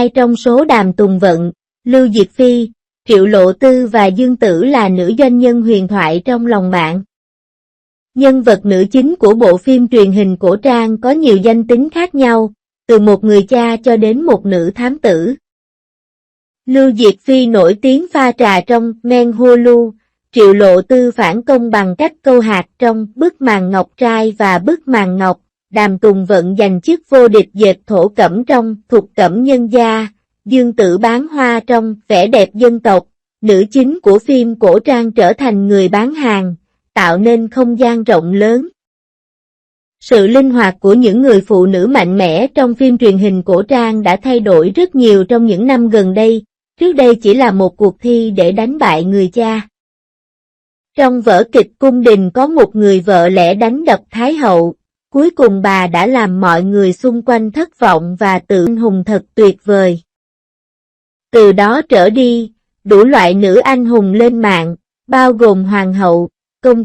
hai trong số Đàm Tùng Vận, Lưu Diệc Phi, Triệu Lộ Tư và Dương Tử là nữ doanh nhân huyền thoại trong lòng bạn. Nhân vật nữ chính của bộ phim truyền hình cổ trang có nhiều danh tính khác nhau, từ một người cha cho đến một nữ thám tử. Lưu Diệc Phi nổi tiếng pha trà trong Men Hua Lu, Triệu Lộ Tư phản công bằng cách câu hạt trong Bức Màn Ngọc Trai và Bức Màn Ngọc, Đàm Tùng Vận giành chức vô địch dệt thổ cẩm trong Thục Cẩm Nhân Gia, Dương Tử bán hoa trong Vẻ Đẹp Dân Tộc, nữ chính của phim cổ trang trở thành người bán hàng, tạo nên không gian rộng lớn. Sự linh hoạt của những người phụ nữ mạnh mẽ trong phim truyền hình cổ trang đã thay đổi rất nhiều trong những năm gần đây, trước đây chỉ là một cuộc thi để đánh bại người cha. Trong vở kịch Cung Đình có một người vợ lẽ đánh đập Thái hậu, cuối cùng bà đã làm mọi người xung quanh thất vọng và tự anh hùng thật tuyệt vời. Từ đó trở đi, đủ loại nữ anh hùng lên mạng, bao gồm hoàng hậu, công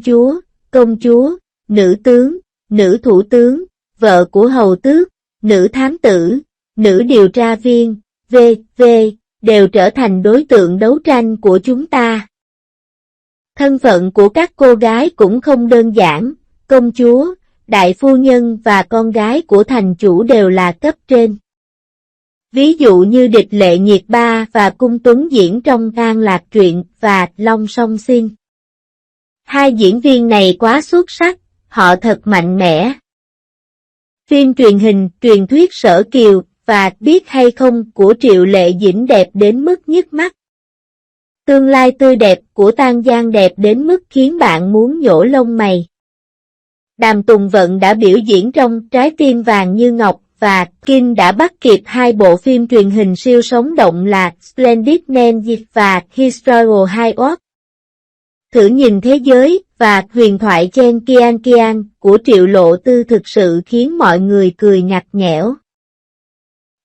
chúa, nữ tướng, nữ thủ tướng, vợ của hầu tước, nữ thám tử, nữ điều tra viên, v.v. đều trở thành đối tượng đấu tranh của chúng ta. Thân phận của các cô gái cũng không đơn giản, công chúa, đại phu nhân và con gái của thành chủ đều là cấp trên. Ví dụ như Địch Lệ Nhiệt Ba và Cung Tuấn diễn trong An Lạc Truyện và Long Song Xin. Hai diễn viên này quá xuất sắc, họ thật mạnh mẽ. Phim truyền hình, truyền thuyết Sở Kiều và Biết hay không của Triệu Lệ Dĩnh đẹp đến mức nhức mắt. Tương lai tươi đẹp của Tang Giang đẹp đến mức khiến bạn muốn nhổ lông mày. Đàm Tùng Vận đã biểu diễn trong Trái Tim Vàng Như Ngọc và Kim đã bắt kịp hai bộ phim truyền hình siêu sống động là Splendid Men và Historical High Oak. Thử Nhìn Thế Giới và Huyền Thoại Chen Kian Kian của Triệu Lộ Tư thực sự khiến mọi người cười ngặt nghẽo.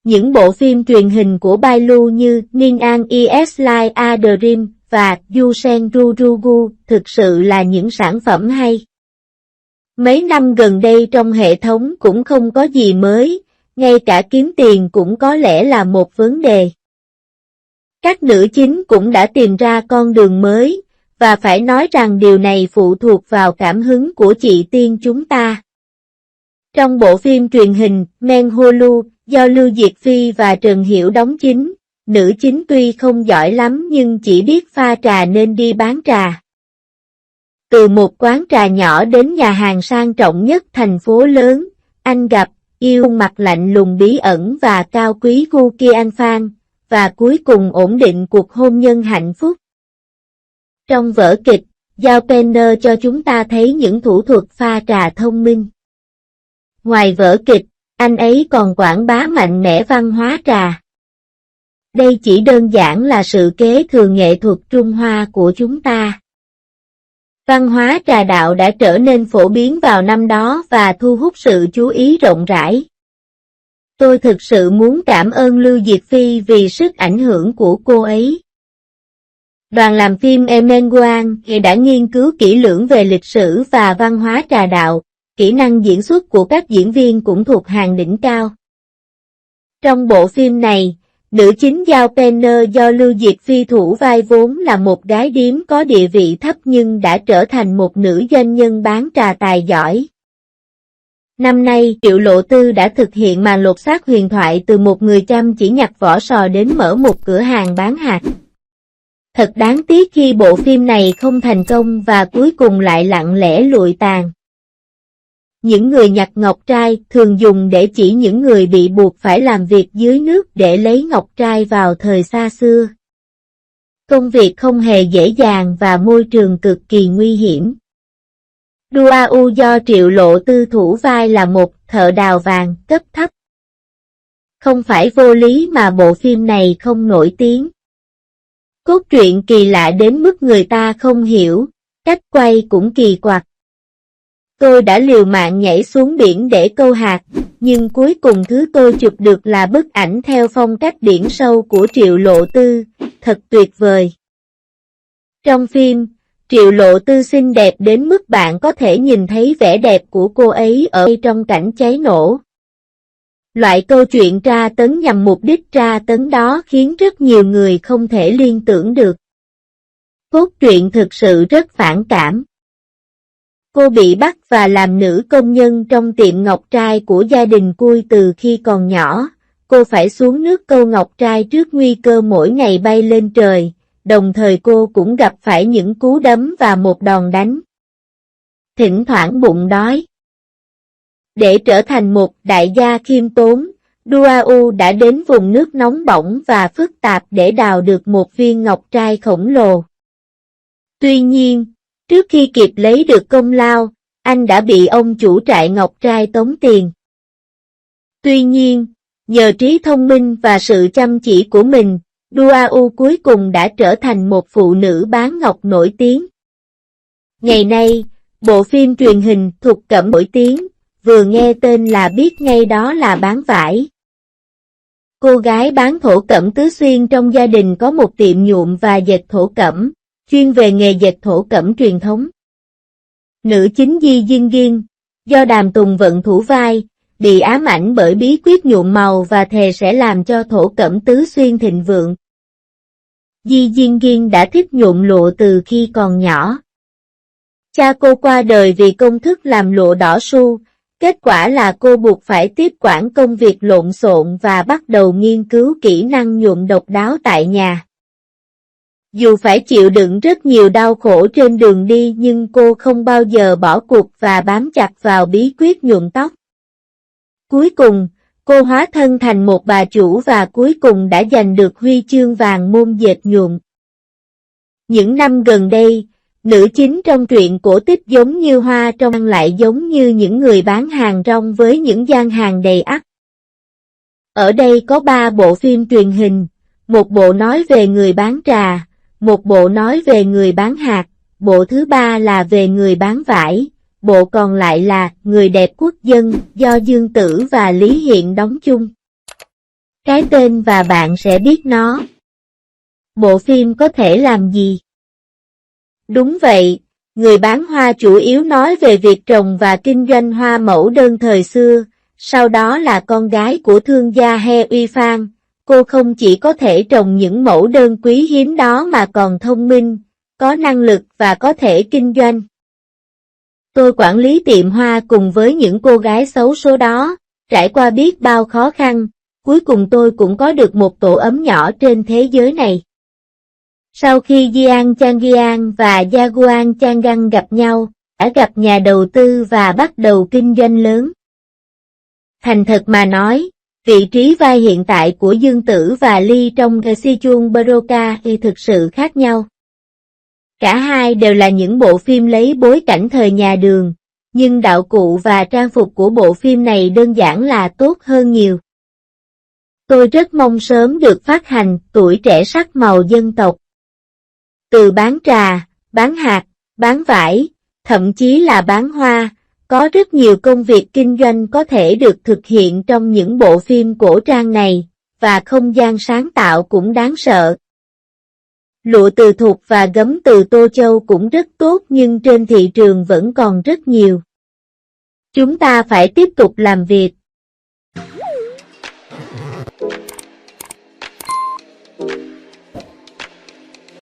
Những bộ phim truyền hình của Bailu như Ninh An is Like a Dream và Du Sen Ru Ru Gu thực sự là những sản phẩm hay. Mấy năm gần đây trong hệ thống cũng không có gì mới, ngay cả kiếm tiền cũng có lẽ là một vấn đề. Các nữ chính cũng đã tìm ra con đường mới, và phải nói rằng điều này phụ thuộc vào cảm hứng của chị Tiên chúng ta. Trong bộ phim truyền hình Men Hua Lu, do Lưu Diệc Phi và Trần Hiểu đóng chính, nữ chính tuy không giỏi lắm nhưng chỉ biết pha trà nên đi bán trà. Từ một quán trà nhỏ đến nhà hàng sang trọng nhất thành phố lớn, anh gặp, yêu mặt lạnh lùng bí ẩn và cao quý Gu Kian Phan, và cuối cùng ổn định cuộc hôn nhân hạnh phúc. Trong vở kịch, Giao Penner cho chúng ta thấy những thủ thuật pha trà thông minh. Ngoài vở kịch, anh ấy còn quảng bá mạnh mẽ văn hóa trà. Đây chỉ đơn giản là sự kế thừa nghệ thuật Trung Hoa của chúng ta. Văn hóa trà đạo đã trở nên phổ biến vào năm đó và thu hút sự chú ý rộng rãi. Tôi thực sự muốn cảm ơn Lưu Diệc Phi vì sức ảnh hưởng của cô ấy. Đoàn làm phim Emenguan đã nghiên cứu kỹ lưỡng về lịch sử và văn hóa trà đạo, kỹ năng diễn xuất của các diễn viên cũng thuộc hàng đỉnh cao. Trong bộ phim này, nữ chính Giao Penner do Lưu Diệc Phi thủ vai vốn là một gái điếm có địa vị thấp nhưng đã trở thành một nữ doanh nhân bán trà tài giỏi. Năm nay, Triệu Lộ Tư đã thực hiện màn lột xác huyền thoại từ một người chăm chỉ nhặt vỏ sò đến mở một cửa hàng bán hạt. Thật đáng tiếc khi bộ phim này không thành công và cuối cùng lại lặng lẽ lụi tàn. Những người nhặt ngọc trai thường dùng để chỉ những người bị buộc phải làm việc dưới nước để lấy ngọc trai vào thời xa xưa. Công việc không hề dễ dàng và môi trường cực kỳ nguy hiểm. Duau do Triệu Lộ Tư thủ vai là một thợ đào vàng cấp thấp. Không phải vô lý mà bộ phim này không nổi tiếng. Cốt truyện kỳ lạ đến mức người ta không hiểu, cách quay cũng kỳ quặc. Tôi đã liều mạng nhảy xuống biển để câu hạt, nhưng cuối cùng thứ tôi chụp được là bức ảnh theo phong cách biển sâu của Triệu Lộ Tư, thật tuyệt vời. Trong phim, Triệu Lộ Tư xinh đẹp đến mức bạn có thể nhìn thấy vẻ đẹp của cô ấy ở trong cảnh cháy nổ. Loại câu chuyện tra tấn nhằm mục đích tra tấn đó khiến rất nhiều người không thể liên tưởng được. Cốt truyện thực sự rất phản cảm. Cô bị bắt và làm nữ công nhân trong tiệm ngọc trai của gia đình Cui từ khi còn nhỏ. Cô phải xuống nước câu ngọc trai trước nguy cơ mỗi ngày bay lên trời, đồng thời cô cũng gặp phải những cú đấm và một đòn đánh. Thỉnh thoảng bụng đói. Để trở thành một đại gia khiêm tốn, Duau đã đến vùng nước nóng bỏng và phức tạp để đào được một viên ngọc trai khổng lồ. Tuy nhiên, trước khi kịp lấy được công lao, anh đã bị ông chủ trại ngọc trai tống tiền. Tuy nhiên, nhờ trí thông minh và sự chăm chỉ của mình, Duau cuối cùng đã trở thành một phụ nữ bán ngọc nổi tiếng. Ngày nay, bộ phim truyền hình Thục Cẩm nổi tiếng, vừa nghe tên là biết ngay đó là bán vải. Cô gái bán thổ cẩm tứ xuyên trong gia đình có một tiệm nhuộm và dệt thổ cẩm, chuyên về nghề dệt thổ cẩm truyền thống. Nữ chính Di Diên Giên, do Đàm Tùng Vận thủ vai, bị ám ảnh bởi bí quyết nhuộm màu và thề sẽ làm cho thổ cẩm tứ xuyên thịnh vượng. Di Diên Giên đã thích nhuộm lụa từ khi còn nhỏ. Cha cô qua đời vì công thức làm lụa đỏ su, kết quả là cô buộc phải tiếp quản công việc lộn xộn và bắt đầu nghiên cứu kỹ năng nhuộm độc đáo tại nhà. Dù phải chịu đựng rất nhiều đau khổ trên đường đi nhưng cô không bao giờ bỏ cuộc và bám chặt vào bí quyết nhuộm tóc. Cuối cùng, cô hóa thân thành một bà chủ và cuối cùng đã giành được huy chương vàng môn dệt nhuộm. Những năm gần đây, nữ chính trong truyện cổ tích giống như hoa trong ăn lại giống như những người bán hàng rong với những gian hàng đầy ắp. Ở đây có 3 bộ phim truyền hình, một bộ nói về người bán trà, một bộ nói về người bán hạt, bộ thứ 3 là về người bán vải, bộ còn lại là Người đẹp quốc dân do Dương Tử và Lý Hiện đóng chung. Cái tên và bạn sẽ biết nó. Bộ phim có thể làm gì? Đúng vậy, người bán hoa chủ yếu nói về việc trồng và kinh doanh hoa mẫu đơn thời xưa, sau đó là con gái của thương gia He Uy Phan. Cô không chỉ có thể trồng những mẫu đơn quý hiếm đó mà còn thông minh, có năng lực và có thể kinh doanh. Tôi quản lý tiệm hoa cùng với những cô gái xấu số đó, trải qua biết bao khó khăn, cuối cùng tôi cũng có được một tổ ấm nhỏ trên thế giới này. Sau khi Jiang Changiang và Jaguan Changang gặp nhau, đã gặp nhà đầu tư và bắt đầu kinh doanh lớn. Thành thật mà nói, vị trí vai hiện tại của Dương Tử và Ly trong Sichuan Broca thì thực sự khác nhau. Cả hai đều là những bộ phim lấy bối cảnh thời nhà Đường, nhưng đạo cụ và trang phục của bộ phim này đơn giản là tốt hơn nhiều. Tôi rất mong sớm được phát hành Tuổi trẻ sắc màu dân tộc. Từ bán trà, bán hạt, bán vải, thậm chí là bán hoa, có rất nhiều công việc kinh doanh có thể được thực hiện trong những bộ phim cổ trang này, và không gian sáng tạo cũng đáng sợ. Lụa từ Thục và gấm từ Tô Châu cũng rất tốt nhưng trên thị trường vẫn còn rất nhiều. Chúng ta phải tiếp tục làm việc.